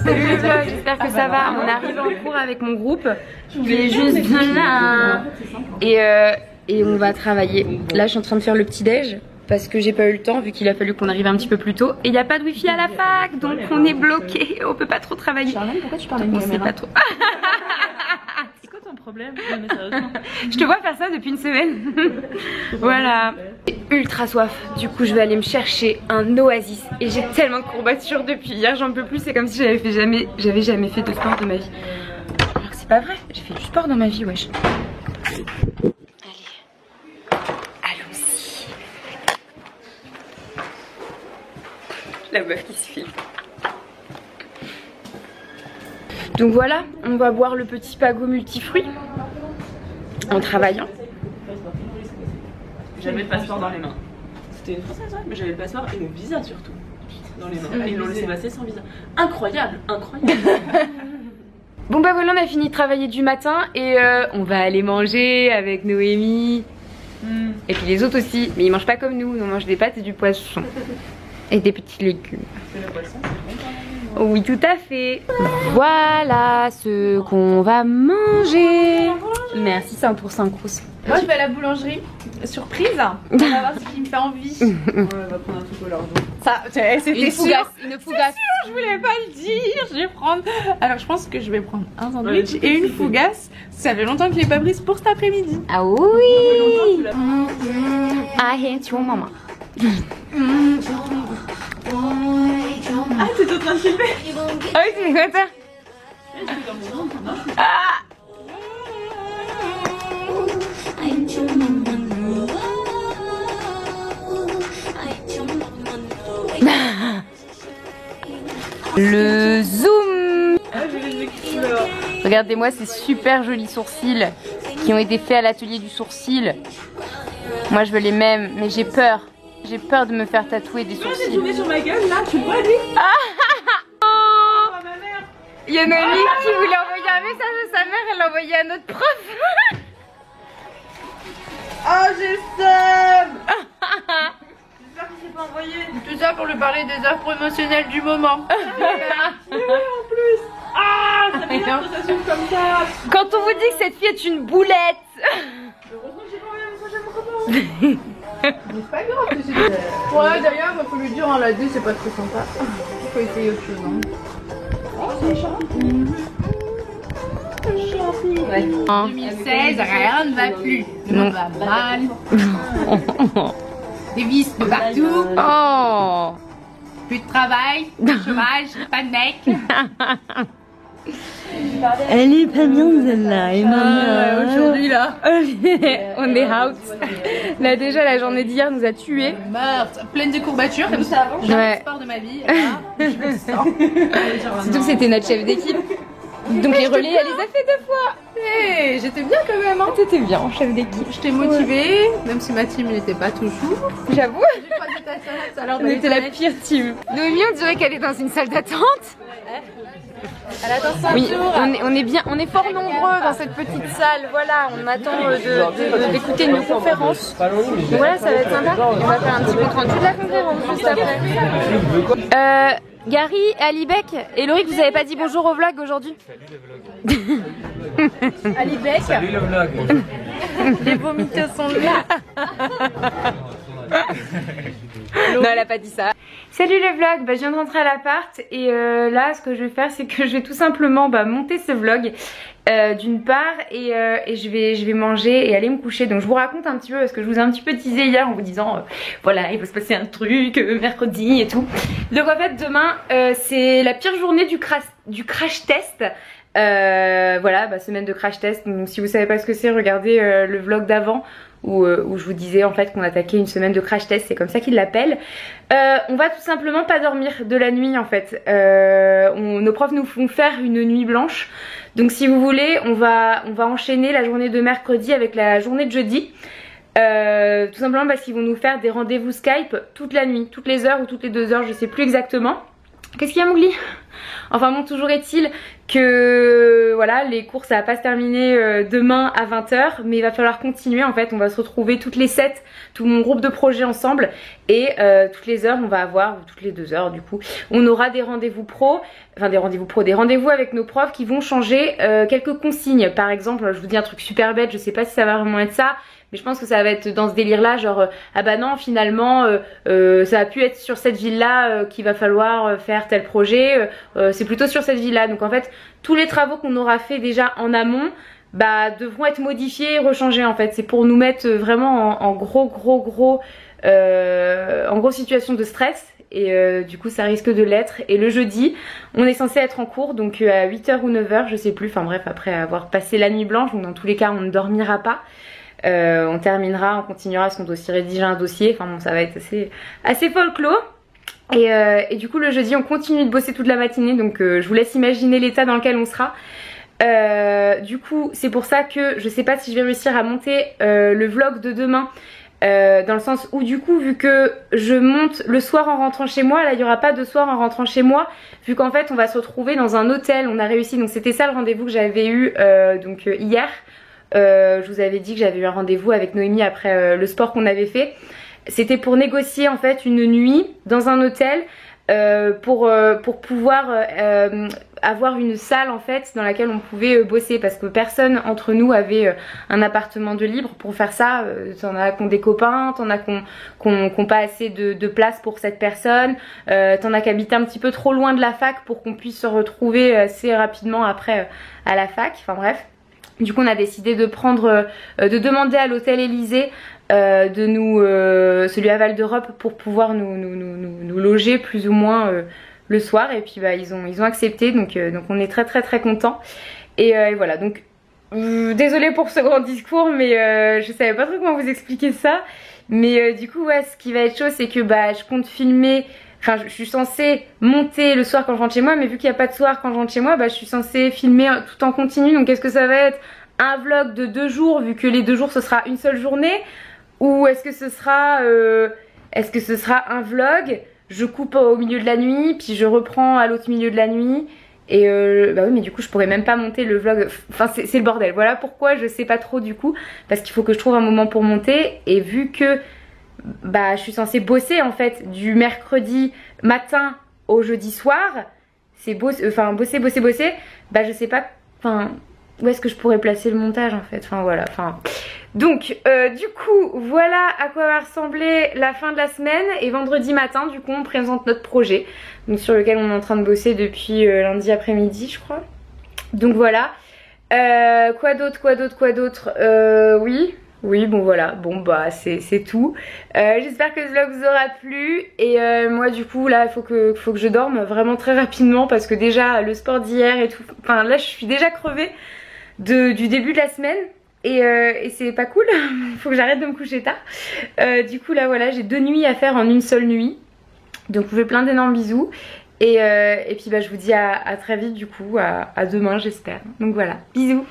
Salut les vlogs, j'espère que ça va. On arrive en cours avec mon groupe. Il est juste là. Et on va travailler. Là, je suis en train de faire le petit déj parce que j'ai pas eu le temps vu qu'il a fallu qu'on arrive un petit peu plus tôt. Et il n'y a pas de wifi à la fac, donc on est bloqué. On peut pas trop travailler. Charlène, pourquoi tu parles à une On sait caméra? pas trop. C'est quoi ton problème? Non, mais sérieusement. Je te vois faire ça depuis une semaine. Voilà. J'ai ultra soif. Du coup, je vais aller me chercher un oasis. Et j'ai tellement de courbatures depuis hier, j'en peux plus. C'est comme si j'avais jamais fait de sport de ma vie. Alors que c'est pas vrai. J'ai fait du sport dans ma vie, wesh. Allez. Allons-y. La meuf qui se filme. Donc voilà, on va boire le petit pago multifruit en travaillant. J'avais le passeport dans les mains. C'était une française, ouais, mais j'avais le passeport et le visa surtout dans les mains. Et ils l'ont laissé passer sans visa. Incroyable, incroyable. Bon bah voilà, on a fini de travailler du matin et on va aller manger avec Noémie. Et puis les autres aussi, mais ils mangent pas comme nous, on mange des pâtes et du poisson. Et des petits légumes. Le poisson, c'est bon quand même. Oui, tout à fait. Voilà ce qu'on va manger. Merci 100% Crous. Moi je vais à la boulangerie, surprise, on va voir ce qui me fait envie. Ouais, on va prendre un truc au lardo. Ça, c'était Une sûr, fougasse, une fougasse. je voulais pas le dire, je vais prendre... Alors je pense que je vais prendre un sandwich et une fougasse. Ça fait longtemps que je l'ai pas prise pour cet après-midi. Ah oui. I hate your mama. Ah, t'es en train de filmer? Ah oui, c'est quoi ça? Ah. Le zoom. Regardez-moi ces super jolis sourcils qui ont été faits à l'atelier du sourcil. Moi je veux les mêmes, mais j'ai peur. J'ai peur de me faire tatouer des sourcils. Tu mets sur ma gueule là, tu le vois lui? Oh, Ma mère. il y a Noémie qui voulait envoyer un message à sa mère, elle l'a envoyé à notre prof. Oh j'ai seum. J'espère qu'il s'est pas envoyé. Tout ça pour lui parler des offres promotionnelles du moment. En plus. Ah, ça m'énerve que ça s'ouvre comme ça. Quand on vous dit que cette fille est une boulette. Heureusement que j'ai pas envoyé un message à mon copain. C'est pas grave, c'est... Ouais d'ailleurs, il faut lui dire, hein, la D c'est pas très sympa. Il faut essayer autre chose. Hein. Oh, c'est gentil. C'est gentil. Ouais. 2016, rien ne va plus. Le monde va mal. Des vis de partout. Oh. Plus de travail, chômage, pas de mec. Elle est pas bien celle-là. Aujourd'hui là. On est out. Là déjà la journée d'hier nous a tués. Meurtre, pleine de courbatures, comme ça avant. J'ai Ouais. le sport de ma vie. Et là, je le sens. Surtout que c'était notre chef d'équipe. Donc les relais elle les a fait 2 fois. Hey, j'étais bien quand même. Hein. T'étais bien chef d'équipe. J'étais motivée, même si ma team n'était pas toujours. J'avoue. J'ai croisé ta salade, alors On était la pire team. Noémie on dirait qu'elle est dans une salle d'attente. Elle attend 5 Oui, jours. on est fort nombreux dans cette petite salle. Voilà, on attend d'écouter une conférence. Donc voilà, ça va être sympa. On va faire un petit peu de la conférence juste après. Gary, Alibek et Loïc, vous avez pas dit bonjour au vlog aujourd'hui? Alibek. Salut le vlog. Les vomitos sont là. Non, elle a pas dit ça. Salut le vlog, je viens de rentrer à l'appart et là ce que je vais faire c'est que je vais tout simplement monter ce vlog d'une part et je vais manger et aller me coucher. Donc je vous raconte un petit peu parce que je vous ai un petit peu teasé hier en vous disant voilà il va se passer un truc mercredi et tout. Donc en fait demain c'est la pire journée du crash test. Voilà, semaine de crash test. Donc si vous savez pas ce que c'est, regardez le vlog d'avant où je vous disais en fait qu'on attaquait une semaine de crash test, c'est comme ça qu'ils l'appellent. On va tout simplement pas dormir de la nuit en fait. Nos profs nous font faire une nuit blanche. Donc si vous voulez, on va enchaîner la journée de mercredi avec la journée de jeudi. Tout simplement parce qu'ils vont nous faire des rendez-vous Skype toute la nuit, toutes les heures ou toutes les 2 heures, je sais plus exactement. Qu'est-ce qu'il y a Mougli? Enfin bon, toujours est-il que voilà, les cours ça va pas se terminer demain à 20 h, mais il va falloir continuer en fait. On va se retrouver toutes les 7, tout mon groupe de projet ensemble, et toutes les heures on va avoir, ou toutes les 2 heures du coup, on aura des rendez-vous pro, enfin des rendez-vous avec nos profs qui vont changer quelques consignes. Par exemple, je vous dis un truc super bête, je sais pas si ça va vraiment être ça, mais je pense que ça va être dans ce délire là, genre ah bah non finalement ça va plus être sur cette ville là qu'il va falloir faire tel projet, c'est plutôt sur cette ville là. Donc en fait tous les travaux qu'on aura fait déjà en amont bah devront être modifiés et rechangés en fait. C'est pour nous mettre vraiment en grosse situation de stress. Et du coup ça risque de l'être. Et le jeudi on est censé être en cours, donc à 8 h ou 9 h je sais plus, enfin bref, après avoir passé la nuit blanche, donc dans tous les cas on ne dormira pas. On terminera, on continuera parce qu'on doit aussi rédiger un dossier, enfin bon ça va être assez folklore. Et du coup le jeudi on continue de bosser toute la matinée, donc je vous laisse imaginer l'état dans lequel on sera. Du coup c'est pour ça que je sais pas si je vais réussir à monter le vlog de demain, dans le sens où du coup vu que je monte le soir en rentrant chez moi, là il n'y aura pas de soir en rentrant chez moi, vu qu'en fait on va se retrouver dans un hôtel. On a réussi, donc c'était ça le rendez-vous que j'avais eu hier. Je vous avais dit que j'avais eu un rendez-vous avec Noémie après le sport qu'on avait fait. C'était pour négocier en fait une nuit dans un hôtel pour pouvoir avoir une salle en fait dans laquelle on pouvait bosser, parce que personne entre nous avait un appartement de libre pour faire ça. T'en as qui ont des copains, t'en as qui ont pas assez de place pour cette personne, t'en as qui habitent un petit peu trop loin de la fac pour qu'on puisse se retrouver assez rapidement après à la fac, enfin bref. Du coup on a décidé de demander à l'hôtel Élysée celui à Val d'Europe, pour pouvoir nous loger plus ou moins le soir. Et puis bah ils ont accepté, donc on est très contents. Et voilà, donc désolée pour ce grand discours, mais je savais pas trop comment vous expliquer ça. Mais du coup ouais, ce qui va être chaud c'est que bah je compte filmer. Enfin je suis censée monter le soir quand je rentre chez moi, mais vu qu'il n'y a pas de soir quand je rentre chez moi, bah je suis censée filmer tout en continu. Donc est-ce que ça va être un vlog de 2 jours, vu que les 2 jours ce sera une seule journée, ou est-ce que ce sera un vlog, je coupe au milieu de la nuit puis je reprends à l'autre milieu de la nuit. Et bah oui, mais du coup je pourrais même pas monter le vlog, enfin c'est le bordel. Voilà pourquoi je sais pas trop du coup, parce qu'il faut que je trouve un moment pour monter. Et vu que bah je suis censée bosser en fait du mercredi matin au jeudi soir, c'est bosser, bah je sais pas, enfin où est-ce que je pourrais placer le montage en fait, enfin voilà, enfin donc du coup voilà à quoi va ressembler la fin de la semaine. Et vendredi matin du coup on présente notre projet, donc sur lequel on est en train de bosser depuis lundi après-midi je crois. Donc voilà, quoi d'autre, oui bon voilà, bon bah c'est tout. J'espère que ce vlog vous aura plu. Et moi du coup là il faut que je dorme vraiment très rapidement, parce que déjà le sport d'hier et tout, enfin là je suis déjà crevée du début de la semaine. Et c'est pas cool, faut que j'arrête de me coucher tard. Du coup là voilà, j'ai 2 nuits à faire en une seule nuit. Donc je vous fais plein d'énormes bisous. Et puis bah je vous dis à très vite du coup, à demain j'espère. Donc voilà, bisous.